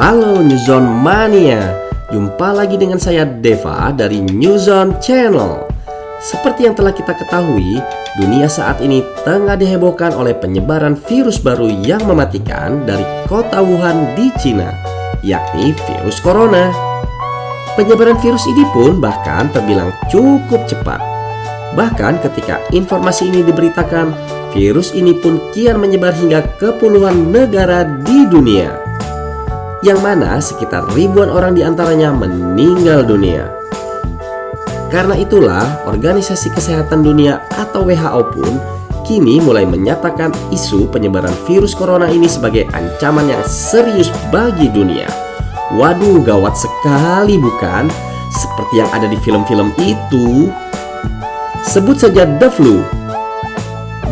Halo Newzone Mania, jumpa lagi dengan saya Deva dari Newzone Channel. Seperti yang telah kita ketahui, dunia saat ini tengah dihebohkan oleh penyebaran virus baru yang mematikan dari kota Wuhan di Cina, yakni virus corona. Penyebaran virus ini pun bahkan terbilang cukup cepat. Bahkan ketika informasi ini diberitakan, virus ini pun kian menyebar hingga ke puluhan negara di dunia, yang mana sekitar ribuan orang diantaranya meninggal dunia. Karena itulah Organisasi Kesehatan Dunia atau WHO pun kini mulai menyatakan isu penyebaran virus corona ini sebagai ancaman yang serius bagi dunia. Waduh, gawat sekali bukan? Seperti yang ada di film-film itu. Sebut saja The Flu.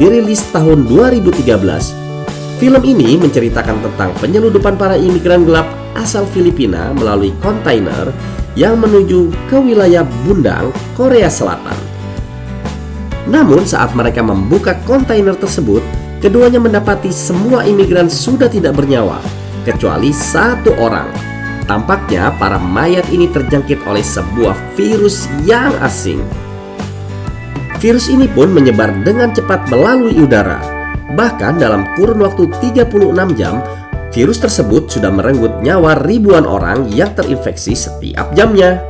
Dirilis tahun 2013, film ini menceritakan tentang penyeludupan para imigran gelap asal Filipina melalui kontainer yang menuju ke wilayah Bundang, Korea Selatan. Namun saat mereka membuka kontainer tersebut, keduanya mendapati semua imigran sudah tidak bernyawa, kecuali satu orang. Tampaknya para mayat ini terjangkit oleh sebuah virus yang asing. Virus ini pun menyebar dengan cepat melalui udara. Bahkan dalam kurun waktu 36 jam, virus tersebut sudah merenggut nyawa ribuan orang yang terinfeksi setiap jamnya.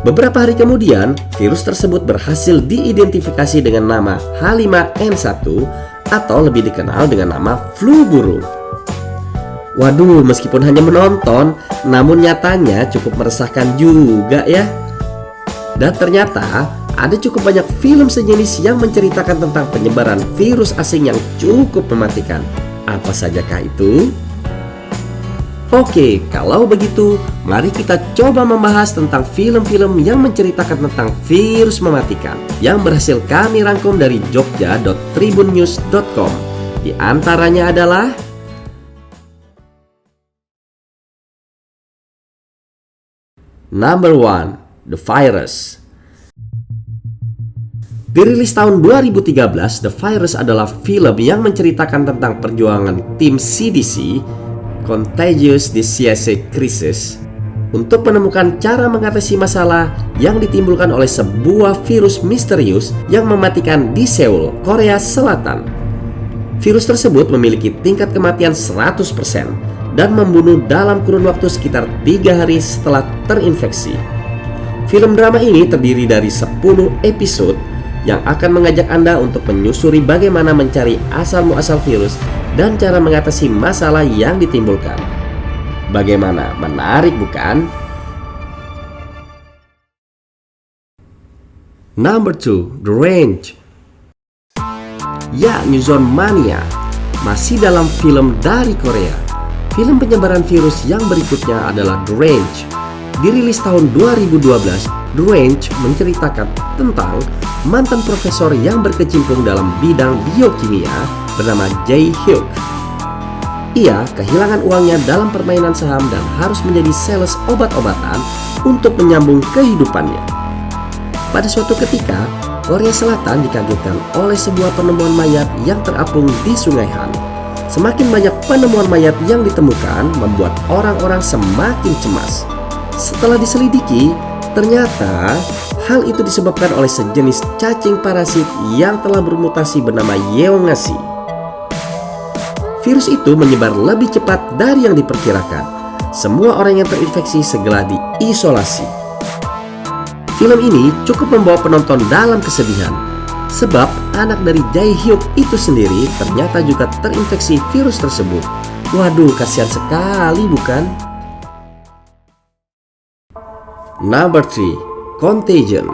Beberapa hari kemudian, virus tersebut berhasil diidentifikasi dengan nama H5N1 atau lebih dikenal dengan nama flu burung. Waduh, meskipun hanya menonton, namun nyatanya cukup meresahkan juga ya. Dan ternyata ada cukup banyak film sejenis yang menceritakan tentang penyebaran virus asing yang cukup mematikan. Apa sajakah itu? Oke, kalau begitu, mari kita coba membahas tentang film-film yang menceritakan tentang virus mematikan yang berhasil kami rangkum dari jogja.tribunnews.com. Di antaranya adalah Number 1, The Virus. Dirilis tahun 2013, The Virus adalah film yang menceritakan tentang perjuangan tim CDC, Contagious Disease Crisis, untuk menemukan cara mengatasi masalah yang ditimbulkan oleh sebuah virus misterius yang mematikan di Seoul, Korea Selatan. Virus tersebut memiliki tingkat kematian 100% dan membunuh dalam kurun waktu sekitar 3 hari setelah terinfeksi. Film drama ini terdiri dari 10 episode yang akan mengajak Anda untuk menyusuri bagaimana mencari asal-muasal virus dan cara mengatasi masalah yang ditimbulkan. Bagaimana? Menarik bukan? Number 2, The Range. Ya, Newzone Mania, masih dalam film dari Korea. Film penyebaran virus yang berikutnya adalah The Range. Dirilis tahun 2012, The Range menceritakan tentang mantan profesor yang berkecimpung dalam bidang biokimia bernama Jae-hyuk. Ia kehilangan uangnya dalam permainan saham dan harus menjadi sales obat-obatan untuk menyambung kehidupannya. Pada suatu ketika, Korea Selatan dikagetkan oleh sebuah penemuan mayat yang terapung di Sungai Han. Semakin banyak penemuan mayat yang ditemukan membuat orang-orang semakin cemas. Setelah diselidiki, ternyata hal itu disebabkan oleh sejenis cacing parasit yang telah bermutasi bernama Yeongasi. Virus itu menyebar lebih cepat dari yang diperkirakan. Semua orang yang terinfeksi segera diisolasi. Film ini cukup membawa penonton dalam kesedihan, sebab anak dari Jae-hyuk itu sendiri ternyata juga terinfeksi virus tersebut. Waduh, kasihan sekali bukan? Number 3, Contagion.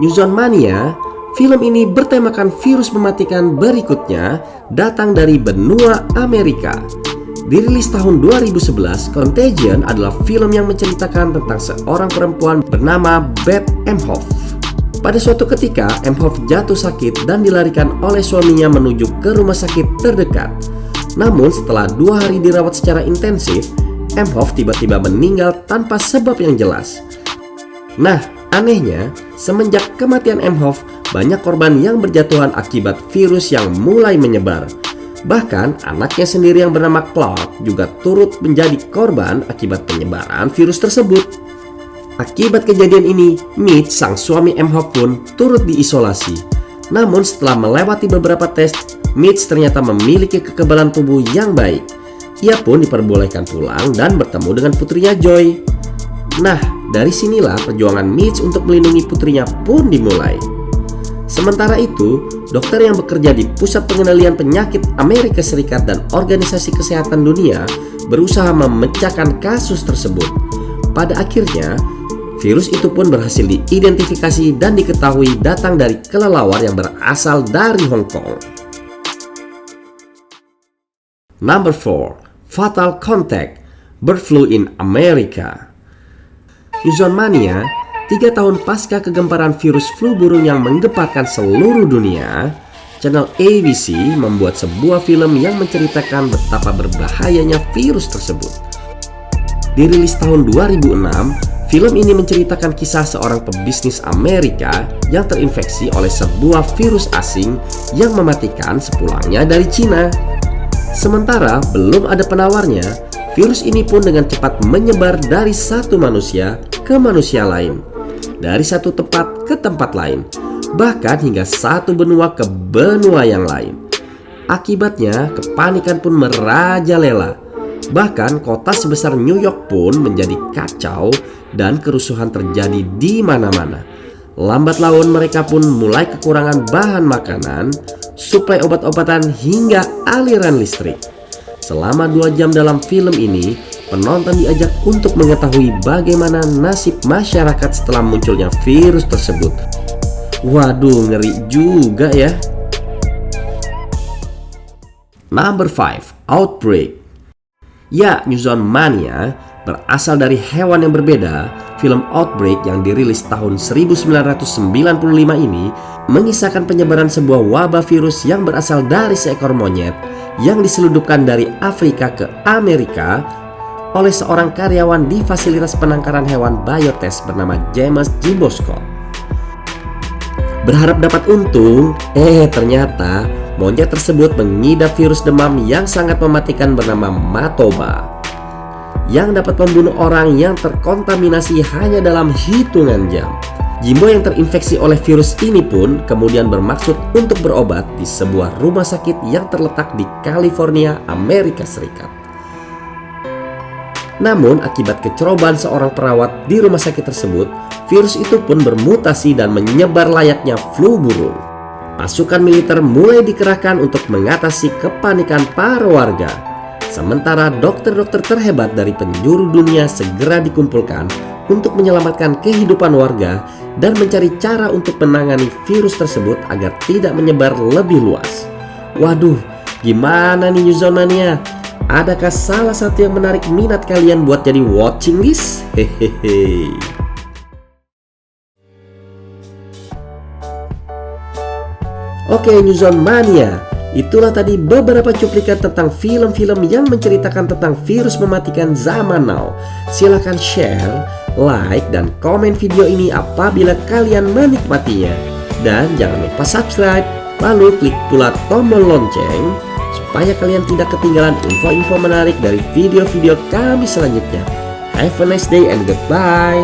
Newzone Mania, film ini bertemakan virus mematikan berikutnya datang dari benua Amerika. Dirilis tahun 2011, Contagion adalah film yang menceritakan tentang seorang perempuan bernama Beth Emhoff. Pada suatu ketika, Emhoff jatuh sakit dan dilarikan oleh suaminya menuju ke rumah sakit terdekat. Namun setelah 2 hari dirawat secara intensif, Emhoff tiba-tiba meninggal tanpa sebab yang jelas. Nah, anehnya, semenjak kematian Emhoff, banyak korban yang berjatuhan akibat virus yang mulai menyebar. Bahkan anaknya sendiri yang bernama Clark juga turut menjadi korban akibat penyebaran virus tersebut. Akibat kejadian ini, Mitch, sang suami MH pun turut diisolasi. Namun setelah melewati beberapa tes, Mitch ternyata memiliki kekebalan tubuh yang baik. Ia pun diperbolehkan pulang dan bertemu dengan putrinya Joy. Nah, dari sinilah perjuangan Mitch untuk melindungi putrinya pun dimulai. Sementara itu, dokter yang bekerja di Pusat Pengendalian Penyakit Amerika Serikat dan Organisasi Kesehatan Dunia berusaha memecahkan kasus tersebut. Pada akhirnya, virus itu pun berhasil diidentifikasi dan diketahui datang dari kelelawar yang berasal dari Hong Kong. Number 4. Fatal Contact, Bird Flu in America. Newzone Mania, 3 tahun pasca kegemparan virus flu burung yang menggemparkan seluruh dunia, channel ABC membuat sebuah film yang menceritakan betapa berbahayanya virus tersebut. Dirilis tahun 2006, film ini menceritakan kisah seorang pebisnis Amerika yang terinfeksi oleh sebuah virus asing yang mematikan sepulangnya dari Cina. Sementara belum ada penawarnya, virus ini pun dengan cepat menyebar dari satu manusia ke manusia lain, dari satu tempat ke tempat lain, bahkan hingga satu benua ke benua yang lain. Akibatnya, kepanikan pun merajalela. Bahkan kota sebesar New York pun menjadi kacau dan kerusuhan terjadi di mana-mana. Lambat laun mereka pun mulai kekurangan bahan makanan, suplai obat-obatan hingga aliran listrik. Selama 2 jam dalam film ini, penonton diajak untuk mengetahui bagaimana nasib masyarakat setelah munculnya virus tersebut. Waduh, ngeri juga ya. Number 5. Outbreak. Ya, Newzone Mania berasal dari hewan yang berbeda. Film Outbreak yang dirilis tahun 1995 ini mengisahkan penyebaran sebuah wabah virus yang berasal dari seekor monyet yang diselundupkan dari Afrika ke Amerika oleh seorang karyawan di fasilitas penangkaran hewan Biotest bernama James J. Bosco. Berharap dapat untung, ternyata monyet tersebut mengidap virus demam yang sangat mematikan bernama Matoba, yang dapat membunuh orang yang terkontaminasi hanya dalam hitungan jam. Jimbo yang terinfeksi oleh virus ini pun kemudian bermaksud untuk berobat di sebuah rumah sakit yang terletak di California, Amerika Serikat. Namun akibat kecerobohan seorang perawat di rumah sakit tersebut, virus itu pun bermutasi dan menyebar layaknya flu burung. Pasukan militer mulai dikerahkan untuk mengatasi kepanikan para warga. Sementara dokter-dokter terhebat dari penjuru dunia segera dikumpulkan untuk menyelamatkan kehidupan warga dan mencari cara untuk menangani virus tersebut agar tidak menyebar lebih luas. Waduh, gimana nih Newzone Mania? Adakah salah satu yang menarik minat kalian buat jadi watching list? Hehehe. Oke Newzone Mania, itulah tadi beberapa cuplikan tentang film-film yang menceritakan tentang virus mematikan zaman now. Silahkan share, like, dan komen video ini apabila kalian menikmatinya. Dan jangan lupa subscribe, lalu klik pula tombol lonceng supaya kalian tidak ketinggalan info-info menarik dari video-video kami selanjutnya. Have a nice day and goodbye.